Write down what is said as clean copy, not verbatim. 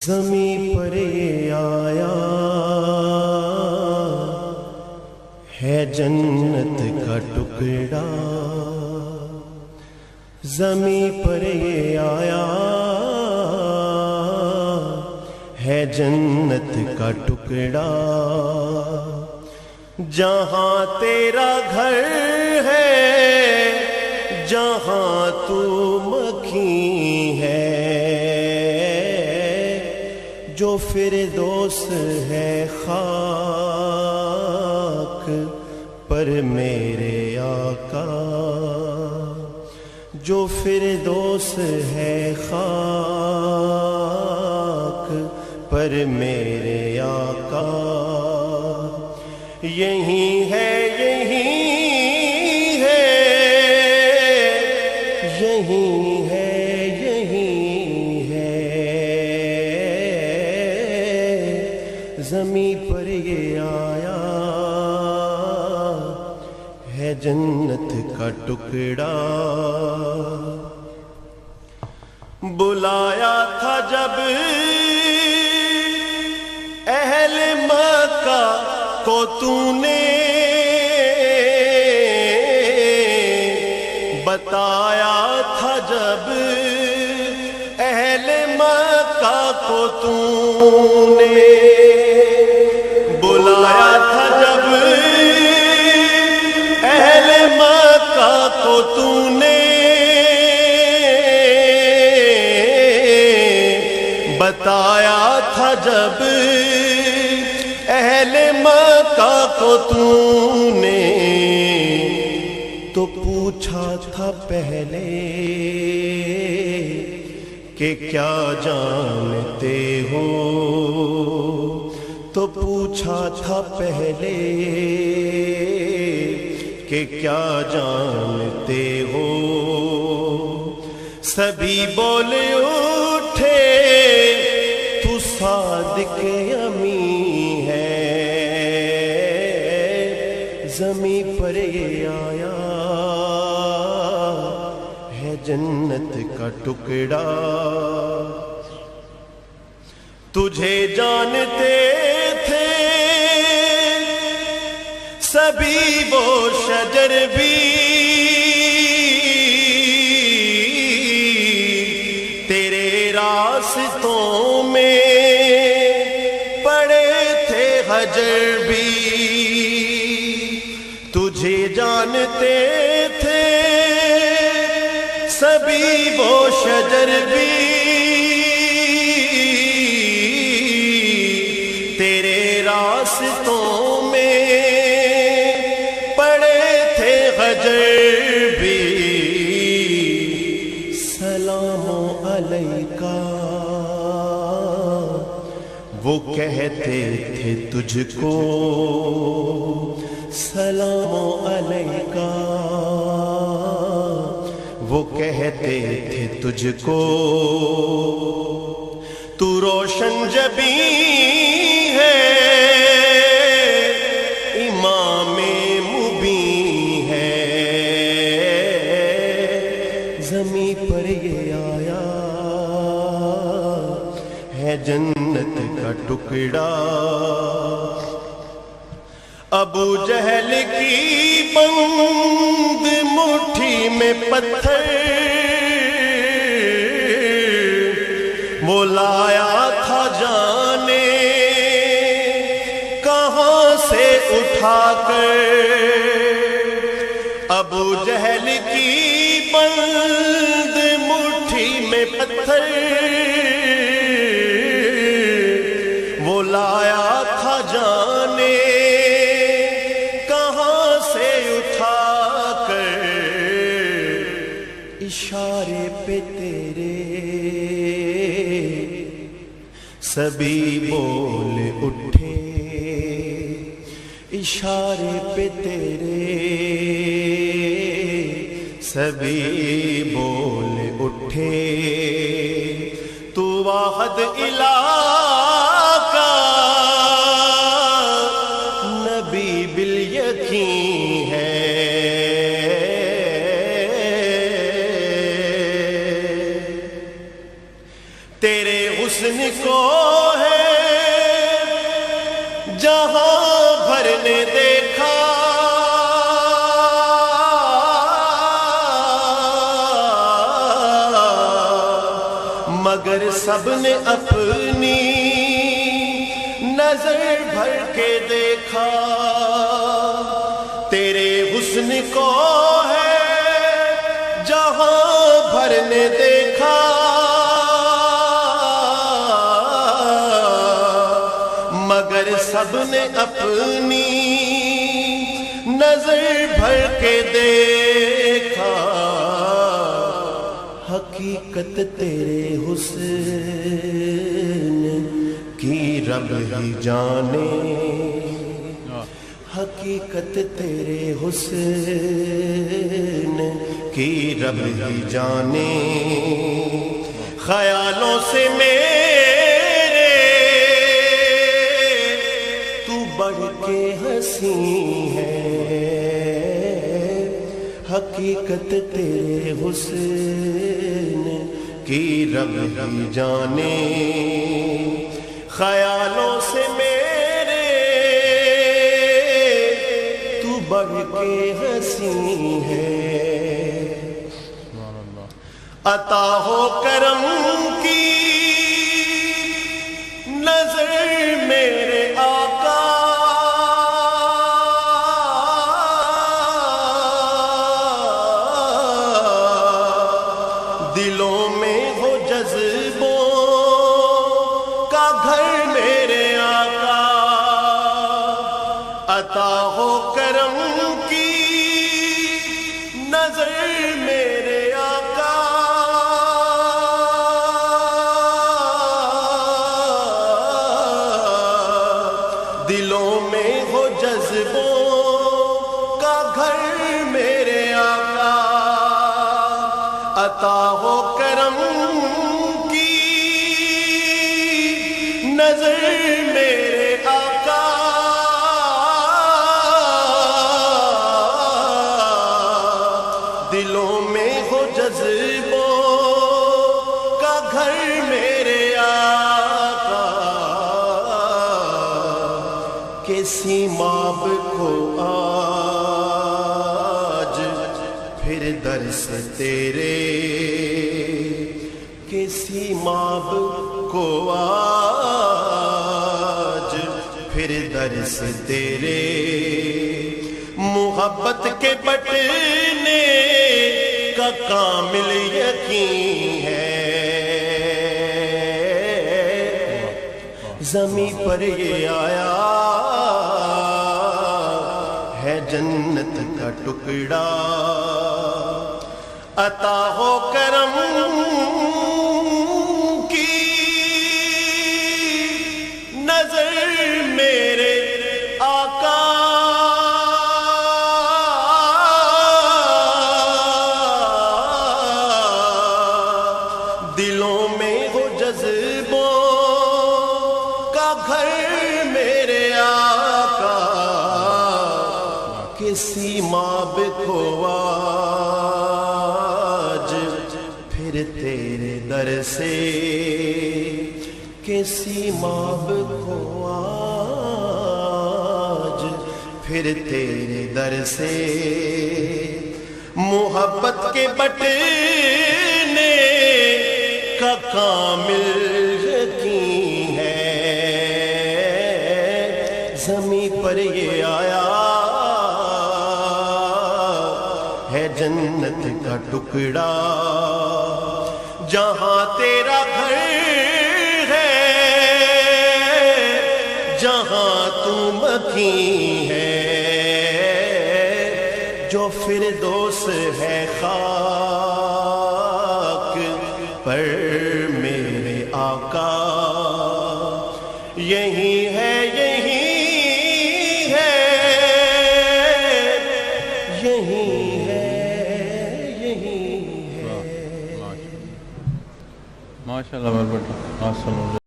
زمیں پر یہ آیا ہے جنت کا ٹکڑا، زمیں پر یہ آیا ہے جنت کا ٹکڑا، جہاں تیرا گھر ہے، جہاں تو مکھی ہے، جو فردوس ہے خاک پر میرے آقا، جو فردوس ہے خاک پر میرے آقا، یہی ہے یہی ہے یہی ہے یہی ہے، زمیں پر یہ آیا ہے جنت کا ٹکڑا، بلایا تھا جب اہل مکہ کو تو نے، بتایا تھا جب اہل مکہ کو تو نے، بلایا تھا جب اہل مکہ کو تو نے، بتایا تھا جب اہل مکہ کو تو نے، تو پوچھا تھا پہلے کہ کیا جانتے ہو، تو پوچھا تھا پہلے کہ کیا جانتے ہو، سبھی بولے اٹھے تو صادق امی ہے، زمیں پر یہ آیا ہے جنت کا ٹکڑا، تجھے جانتے تھے سبھی وہ شجر بھی، تیرے راستوں میں پڑے تھے حجر بھی، تجھے جانتے تھے سبھی وہ شجر بھی، تیرے راستوں میں پڑے تھے حجر بھی، سلام علیکہ وہ کہتے تھے تجھ کو، سلام علیکہ وہ کہتے تھے تجھ کو، تو روشن جبیں ہے، امام مبیں ہے، زمیں پر یہ آیا ہے جنت کا ٹکڑا، ابو جہل کی بند مٹھی میں پتھر وہ لایا تھا جانے کہاں سے اٹھا کر، ابو جہل کی بند مٹھی میں پتھر وہ لایا تھا جانے کہاں سے اٹھا کر، اشارے پہ تیرے سبھی بول اٹھے، اشارے پہ تیرے سبھی بول اٹھے، تو واحد الہ کا نبی بالیقین ہے، تیرے حسن کو ہے جہاں بھر نے دیکھا، مگر سب نے اپنی نظر بھر کے دیکھا۔ تیرے حسن کو ہے جہاں بھر نے دیکھا، مگر سب نے اپنی نظر بھر کے دیکھا۔ حقیقت تیرے حسن کی رب ہی جانے، حقیقت تیرے حسن کی رب ہی جانے۔ خیالوں سے میرے تو بڑھ کے حسین ہے، حقیقت تیرے حسن کی رب ہی جانے۔ خیالوں سے میرے تو بڑھ کے حسین ہے۔ عطا ہو کرم کی نظر میرے آقا، دلوں میں ہو جذبوں کا گھر میرے آقا۔ عطا ہو کرم کی نظر میرے آقا، دلوں میں ہو جذبوں کا گھر میرے آقا۔ عطا ہو کرم کی نظر میرے آقا، دلوں میں ہو جذبوں کا گھر میرے آقا۔ کسی ماب کو آج پھر درس تیرے، کسی ماب کو آج پھر درس تیرے، محبت کے بٹنے کا کامل یقین ہے۔ زمیں پر یہ آیا ہے جنت کا ٹکڑا، عطا ہو کرم کی نظر میرے آقا، دلوں میں ہو جذبوں کا گھر میرے آقا۔ کسی ماب کو آج پھر تیرے در سے، کسی ماب کو آج پھر تیرے در سے، محبت کے بٹنے کا کامل یقین ہے۔ زمیں پر یہ آیا ہے جنت کا ٹکڑا، جہاں تیرا گھر ہے، جہاں تو مکین ہے، جو فردوس ہے خاک پر میرے آقا، یہی ہے یہی ہے یہی ہے یہی ہے۔ ماشاءاللہ میرے بیٹا، ماشاءاللہ۔